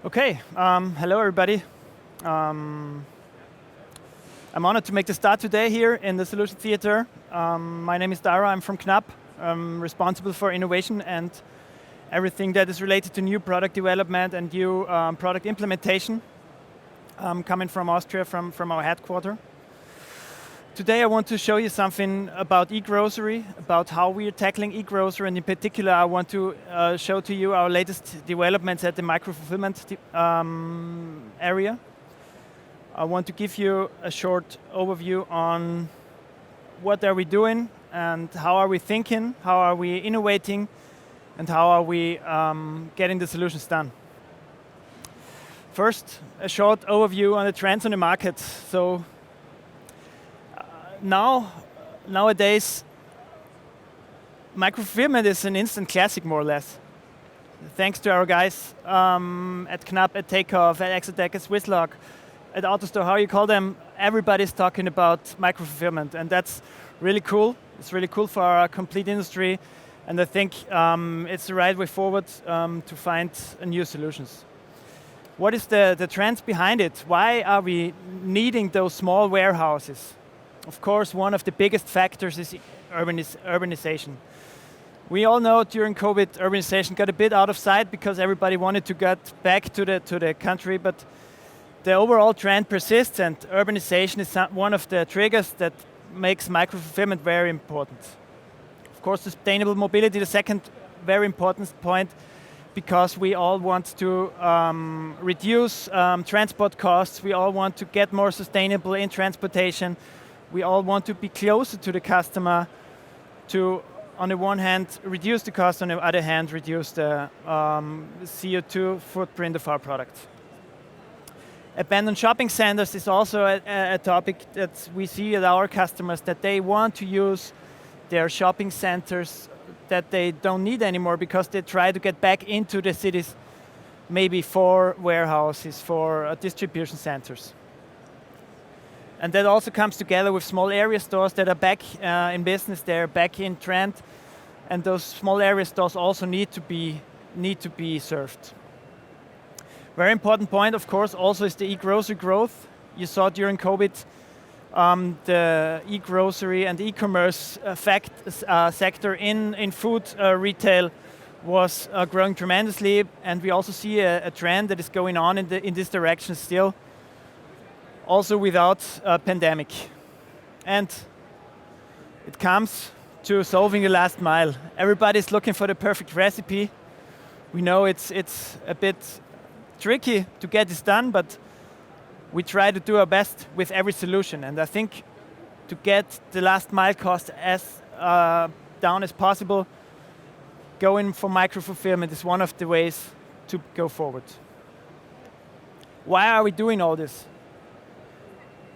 Okay, hello everybody. I'm honored to make the start today here in the Solution Theater. My name is Dara, I'm from KNAPP. I'm responsible for innovation and everything that is related to new product development and new product implementation. I'm coming from Austria, from our headquarters. Today I want to show you something about e-grocery, about how we are tackling e-grocery, and in particular I want to show to you our latest developments at the micro-fulfillment area. I want to give you a short overview on what are we doing and how are we thinking, how are we innovating, and how are we getting the solutions done. First, a short overview on the trends on the market. So nowadays, micro-fulfillment is an instant classic, more or less. Thanks to our guys at KNAPP, at Takeoff, at Exotec, at Swisslog, at AutoStore, how you call them, everybody's talking about micro-fulfillment, and that's really cool. It's really cool for our complete industry, and I think it's the right way forward to find new solutions. What is the trends behind it? Why are we needing those small warehouses? Of course, one of the biggest factors is urbanization. We all know during COVID, urbanization got a bit out of sight because everybody wanted to get back to the country, but the overall trend persists, and urbanization is one of the triggers that makes micro-fulfillment very important. Of course, sustainable mobility, the second very important point, because we all want to reduce transport costs, we all want to get more sustainable in transportation, we all want to be closer to the customer to, on the one hand, reduce the cost, on the other hand, reduce the CO2 footprint of our product. Abandoned shopping centers is also a topic that we see at our customers, that they want to use their shopping centers that they don't need anymore because they try to get back into the cities, maybe for warehouses, for distribution centers. And that also comes together with small area stores that are back in business, they're back in trend, and those small area stores also need to be served. Very important point, of course, also is the e-grocery growth. You saw during COVID, the e-grocery and e-commerce sector in food retail was growing tremendously, and we also see a trend that is going on in this direction still, also without a pandemic. And it comes to solving the last mile. Everybody's looking for the perfect recipe. We know it's a bit tricky to get this done, but we try to do our best with every solution. And I think to get the last mile cost as down as possible, going for micro-fulfillment is one of the ways to go forward. Why are we doing all this?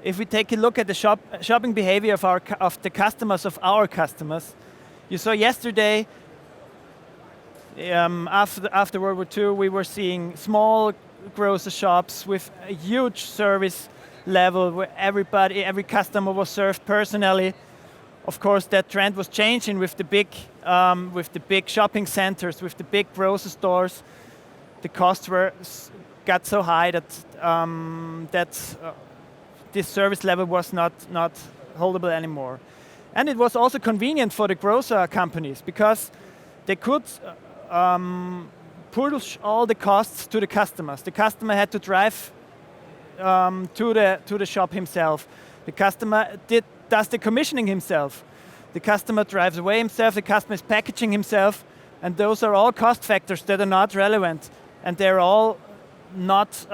If we take a look at the shopping behavior of the customers of our customers, you saw yesterday, after World War II, we were seeing small grocery shops with a huge service level where every customer was served personally. Of course, that trend was changing with the big shopping centers, with the big grocery stores. The costs got so high that this service level was not holdable anymore. And it was also convenient for the grocer companies because they could push all the costs to the customers. The customer had to drive to the shop himself. The customer does the commissioning himself. The customer drives away himself, the customer is packaging himself, and those are all cost factors that are not relevant, and they're all not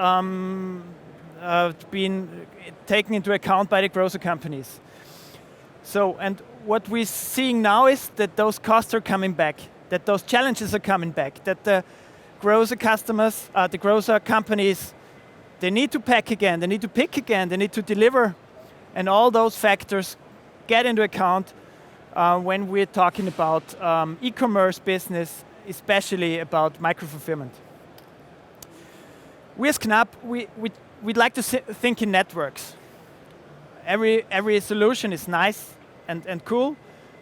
being taken into account by the grocer companies. So, and what we're seeing now is that those costs are coming back, that those challenges are coming back, that the grocer customers, the grocer companies, they need to pack again, they need to pick again, they need to deliver, and all those factors get into account when we're talking about e-commerce business, especially about micro-fulfillment. We as KNAPP, we'd like to think in networks. Every solution is nice and cool,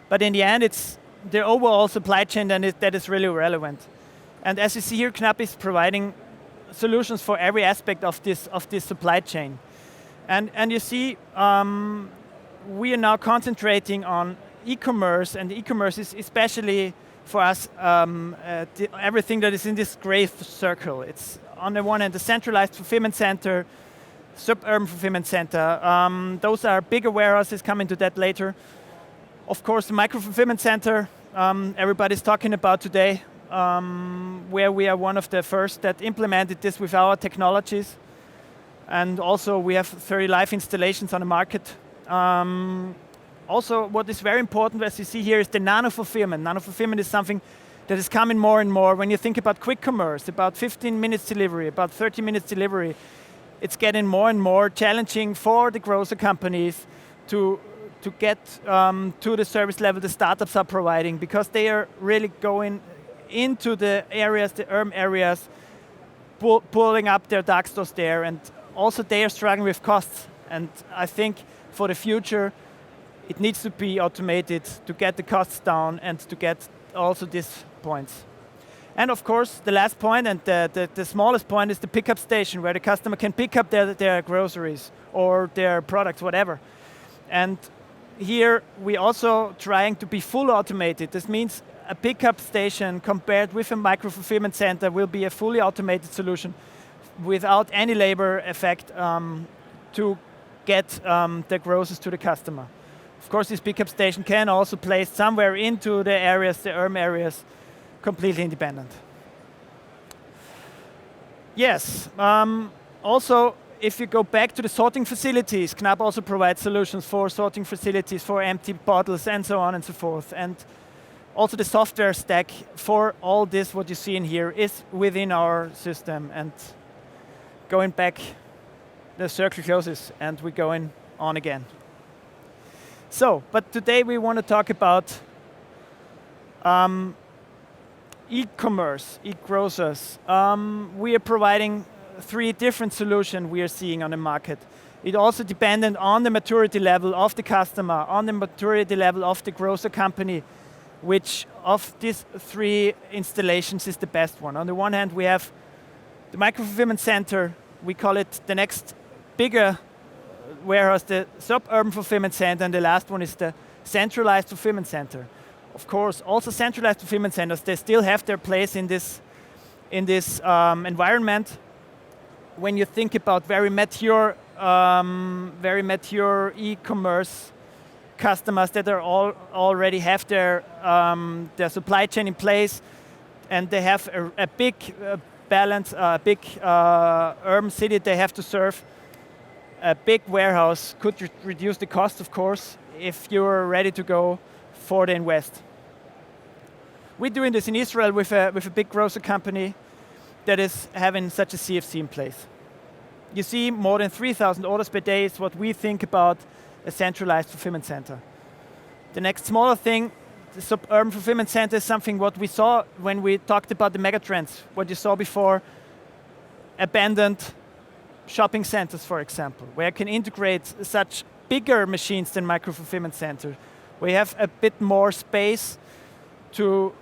but in the end it's the overall supply chain that is really relevant. And as you see here, KNAPP is providing solutions for every aspect of this supply chain. And you see, we are now concentrating on e-commerce, and e-commerce is especially for us everything that is in this gray circle. It's on the one hand the centralized fulfillment center, suburban fulfillment center. Those are bigger warehouses, come into that later. Of course, the micro fulfillment center, everybody's talking about today, where we are one of the first that implemented this with our technologies. And also we have 30 live installations on the market. Also, what is very important, as you see here, is the nano fulfillment. Nano fulfillment is something that is coming more and more. When you think about quick commerce, about 15 minutes delivery, about 30 minutes delivery, it's getting more and more challenging for the grocer companies to get to the service level the startups are providing, because they are really going into the areas, the urban areas, pulling up their dark stores there, and also they are struggling with costs. And I think for the future, it needs to be automated to get the costs down and to get also these points. And of course, the last point and the smallest point is the pickup station, where the customer can pick up their groceries or their products, whatever. And here we also trying to be full automated. This means a pickup station compared with a micro fulfillment center will be a fully automated solution without any labor effect to get the groceries to the customer. Of course, this pickup station can also place somewhere into the areas, the urban areas, completely independent. Yes, also, if you go back to the sorting facilities, KNAPP also provides solutions for sorting facilities, for empty bottles, and so on and so forth. And also the software stack for all this, what you see in here, is within our system. And going back, the circle closes, and we're going on again. So, but today we want to talk about e-commerce, e-grocers. We are providing 3 different solutions we are seeing on the market. It also dependent on the maturity level of the customer, on the maturity level of the grocer company, which of these 3 installations is the best one. On the one hand, we have the micro fulfillment center. We call it the next bigger warehouse, the suburban fulfillment center, and the last one is the centralized fulfillment center. Of course, also centralized fulfillment centers, they still have their place in this environment. When you think about very mature e-commerce customers that are already have their supply chain in place, and they have a big balance, a big urban city they have to serve. A big warehouse could reduce the cost, of course, if you're ready to go for the invest. We're doing this in Israel with a big grocer company that is having such a CFC in place. You see, more than 3,000 orders per day is what we think about a centralized fulfillment center. The next smaller thing, the suburban fulfillment center, is something what we saw when we talked about the megatrends, what you saw before, abandoned shopping centers, for example, where you can integrate such bigger machines than micro fulfillment center, where you have a bit more space to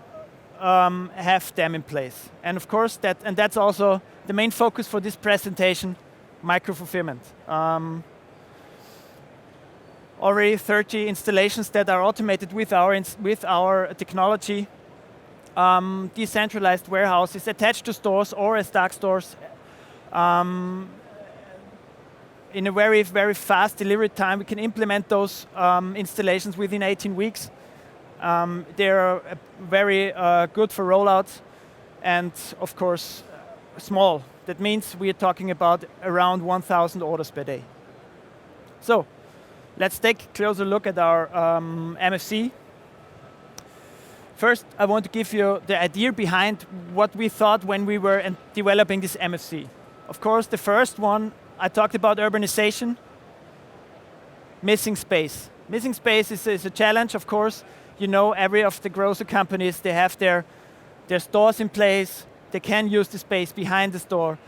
have them in place. And of course, that's also the main focus for this presentation, micro fulfillment. Already 30 installations that are automated with our technology. Decentralized warehouses attached to stores or as dark stores. In a very, very fast delivery time, we can implement those installations within 18 weeks. They're very good for rollouts, and of course, small. That means we are talking about around 1,000 orders per day. So, let's take a closer look at our MFC. First, I want to give you the idea behind what we thought when we were developing this MFC. Of course, the first one, I talked about urbanization, missing space. Missing space is a challenge, of course. You know, every of the grocer companies, they have their stores in place. They can use the space behind the store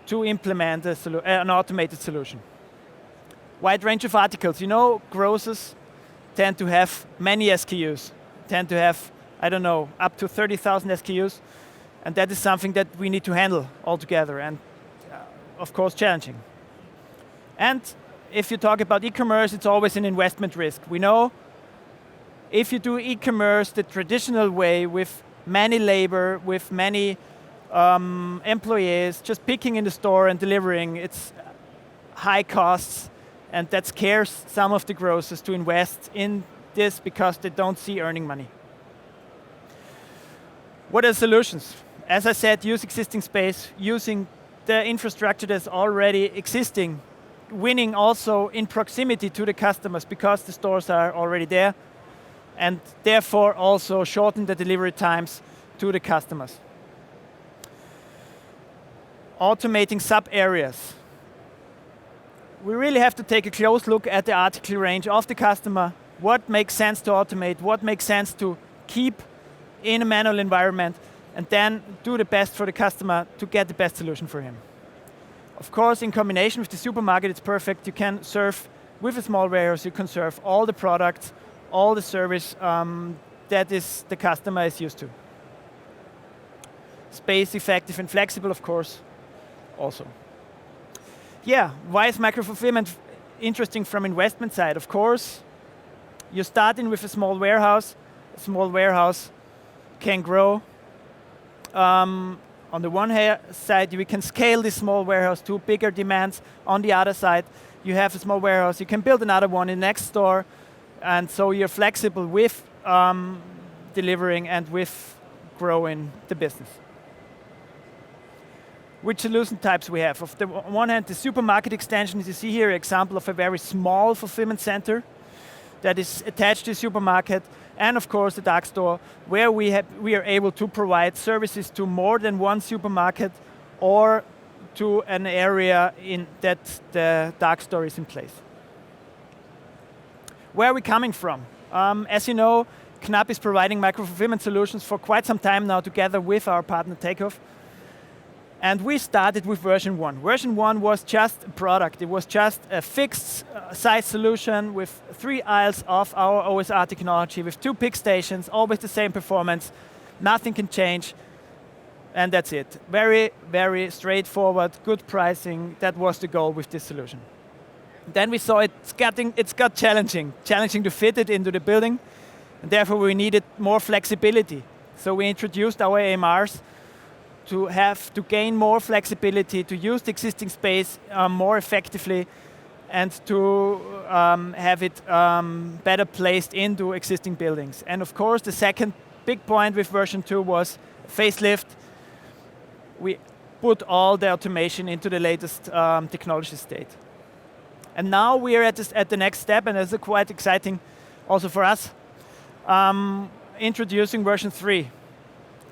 to implement an automated solution. Wide range of articles. You know, grocers tend to have many SKUs, tend to have, I don't know, up to 30,000 SKUs. And that is something that we need to handle altogether. And of course, challenging. And if you talk about e-commerce, it's always an investment risk. We know if you do e-commerce the traditional way with many labor, with many employees, just picking in the store and delivering, it's high costs, and that scares some of the grocers to invest in this because they don't see earning money. What are the solutions? As I said, use existing space, using the infrastructure that's already existing, winning also in proximity to the customers because the stores are already there, and therefore also shorten the delivery times to the customers. Automating sub-areas. We really have to take a close look at the article range of the customer, what makes sense to automate, what makes sense to keep in a manual environment, and then do the best for the customer to get the best solution for him. Of course, in combination with the supermarket, it's perfect. You can serve, with a small warehouse, you can serve all the products, all the service that is the customer is used to. Space effective and flexible, of course, also. Yeah, why is micro-fulfillment interesting from investment side? Of course, you're starting with a small warehouse. A small warehouse can grow. On the one side, we can scale this small warehouse to bigger demands. On the other side, you have a small warehouse. You can build another one in the next store. And so you're flexible with delivering and with growing the business. Which solution types we have? On the one hand, the supermarket extension, as you see here, an example of a very small fulfillment center that is attached to a supermarket, and of course the dark store, where we are able to provide services to more than one supermarket or to an area in that the dark store is in place. Where are we coming from? As you know, KNAPP is providing micro-fulfillment solutions for quite some time now together with our partner Takeoff. And we started with version 1. Version 1 was just a product. It was just a fixed size solution with 3 aisles of our OSR technology, with 2 pick stations, always the same performance. Nothing can change, and that's it. Very, very straightforward, good pricing. That was the goal with this solution. Then we saw it's got challenging to fit it into the building, and therefore we needed more flexibility. So we introduced our AMRs to gain more flexibility, to use the existing space more effectively, and to have it better placed into existing buildings. And of course, the second big point with version 2 was facelift. We put all the automation into the latest technology state. And now we are at the next step, and it's quite exciting also for us, introducing version 3.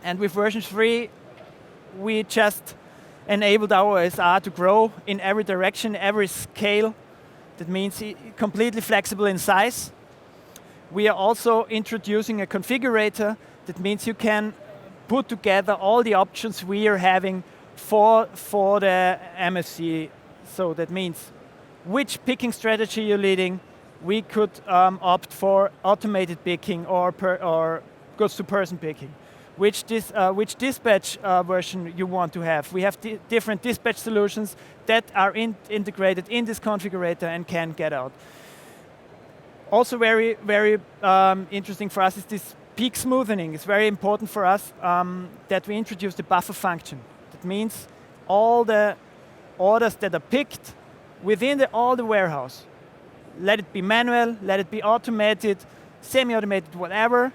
And with version 3, we just enabled our OSR to grow in every direction, every scale. That means completely flexible in size. We are also introducing a configurator. That means you can put together all the options we are having for the MFC. So that means which picking strategy you're leading. We could opt for automated picking or goods-to-person picking. Which dispatch version you want to have. We have different dispatch solutions that are integrated in this configurator and can get out. Also very, very interesting for us is this peak smoothing. It's very important for us that we introduce the buffer function. That means all the orders that are picked within all the warehouse, let it be manual, let it be automated, semi-automated, whatever,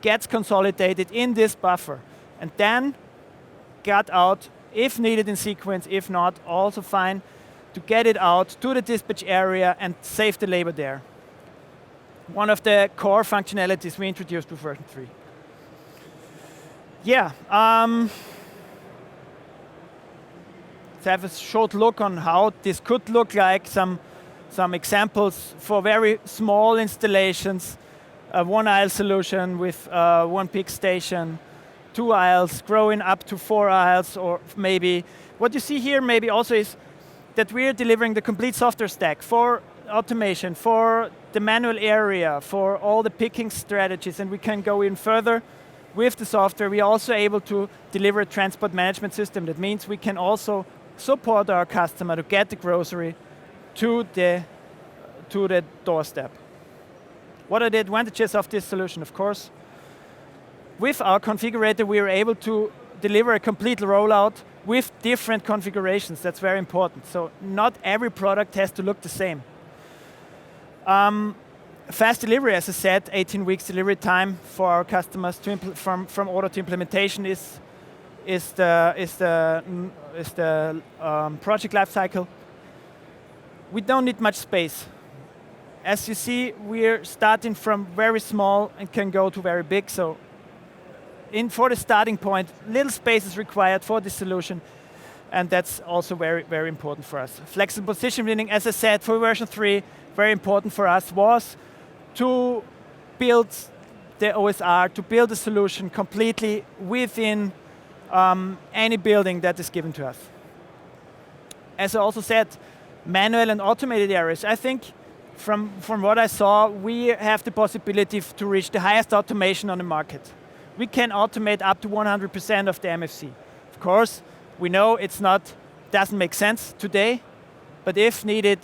gets consolidated in this buffer, and then got out if needed in sequence, if not, also fine, to get it out to the dispatch area and save the labor there. One of the core functionalities we introduced with version 3. Yeah, let's have a short look on how this could look like, some examples for very small installations. A 1-aisle solution with 1 pick station, 2 aisles, growing up to 4 aisles, or maybe. What you see here maybe also is that we're delivering the complete software stack for automation, for the manual area, for all the picking strategies, and we can go in further with the software. We're also able to deliver a transport management system. That means we can also support our customer to get the grocery to the doorstep. What are the advantages of this solution? Of course, with our configurator, we are able to deliver a complete rollout with different configurations. That's very important. So not every product has to look the same. Fast delivery, as I said, 18 weeks delivery time for our customers from order to implementation is the project life cycle. We don't need much space. As you see, we're starting from very small and can go to very big. So for the starting point, little space is required for this solution, and that's also very, very important for us. Flexible positioning, as I said, for version 3, very important for us was to build the OSR, to build a solution completely within any building that is given to us. As I also said, manual and automated areas. I think from what I saw, we have the possibility to reach the highest automation on the market. We can automate up to 100% of the MFC. Of course, we know doesn't make sense today, but if needed,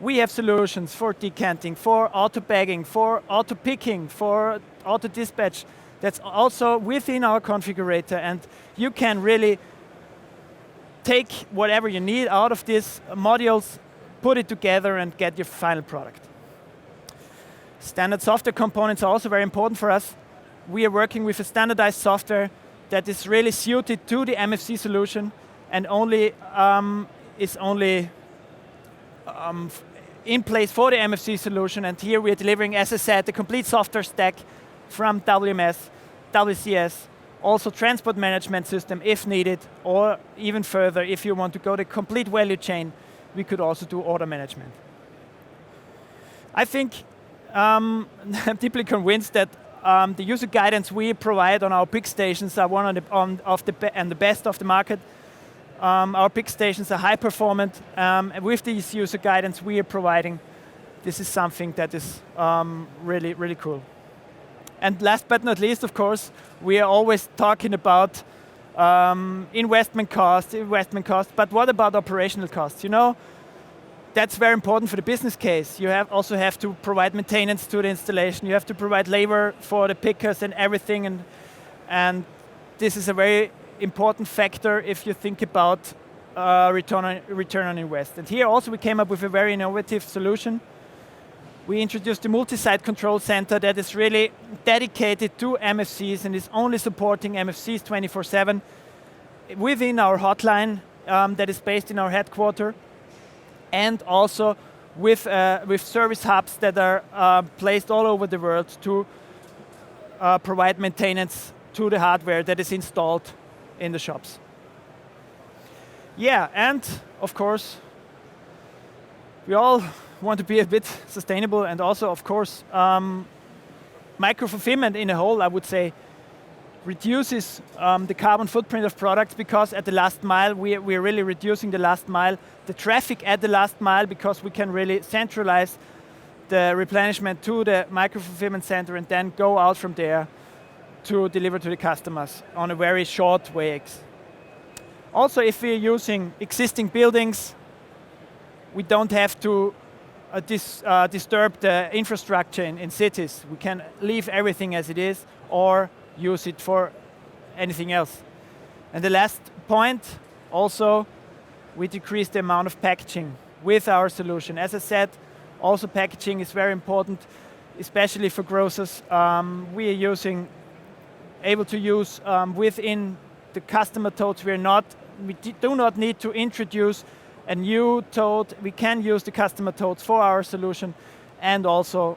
we have solutions for decanting, for auto bagging, for auto picking, for auto dispatch. That's also within our configurator, and you can really take whatever you need out of these modules, put it together, and get your final product. Standard software components are also very important for us. We are working with a standardized software that is really suited to the MFC solution and is only in place for the MFC solution. And here we are delivering, as I said, the complete software stack from WMS, WCS, also transport management system if needed, or even further, if you want to go the complete value chain, we could also do order management. I think I'm deeply convinced that the user guidance we provide on our pick stations are one of the best of the market. Our pick stations are high performant. With this user guidance we are providing, this is something that is really, really cool. And last but not least, of course, we are always talking about investment cost, but what about operational costs? You know, that's very important for the business case. You also have to provide maintenance to the installation. You have to provide labor for the pickers and everything, and this is a very important factor if you think about return on invest. And here also we came up with a very innovative solution. We introduced a multi-site control center that is really dedicated to MFCs and is only supporting MFCs 24/7 within our hotline that is based in our headquarters, and also with service hubs that are placed all over the world to provide maintenance to the hardware that is installed in the shops. Yeah, and of course, we all want to be a bit sustainable, and also, of course, micro-fulfillment in a whole, I would say, reduces the carbon footprint of products, because at the last mile, we're really reducing the last mile, the traffic at the last mile, because we can really centralize the replenishment to the micro-fulfillment center and then go out from there to deliver to the customers on a very short way. Also, if we're using existing buildings, we don't have to disturb the infrastructure in cities. We can leave everything as it is or use it for anything else. And the last point, also, we decrease the amount of packaging with our solution. As I said, also packaging is very important, especially for grocers. We are able to use within the customer totes. We do not need to introduce a new tote. We can use the customer totes for our solution, and also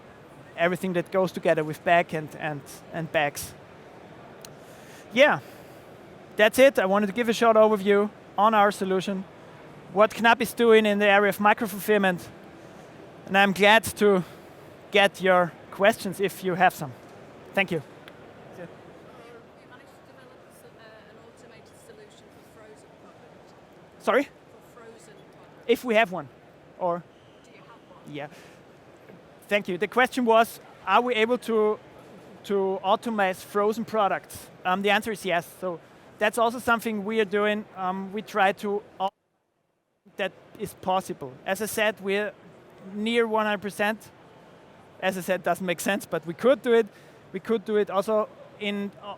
everything that goes together with bag and bags. Yeah, that's it. I wanted to give a short overview on our solution, what KNAPP is doing in the area of micro-fulfillment, and I'm glad to get your questions if you have some. Thank you. We managed to develop an automated solution for frozen products. Sorry? For frozen products. If we have one, or? Do you have one? Yeah. Thank you. The question was, are we able to automate frozen products? The answer is yes. So that's also something we are doing. We try to that is possible. As I said, we're near 100%. As I said, doesn't make sense, but we could do it. We could do it also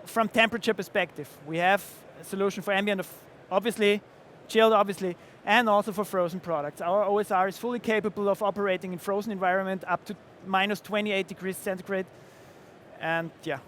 from temperature perspective. We have a solution for ambient, obviously, chilled, obviously, and also for frozen products. Our OSR is fully capable of operating in frozen environment up to minus 28 degrees centigrade. And yeah.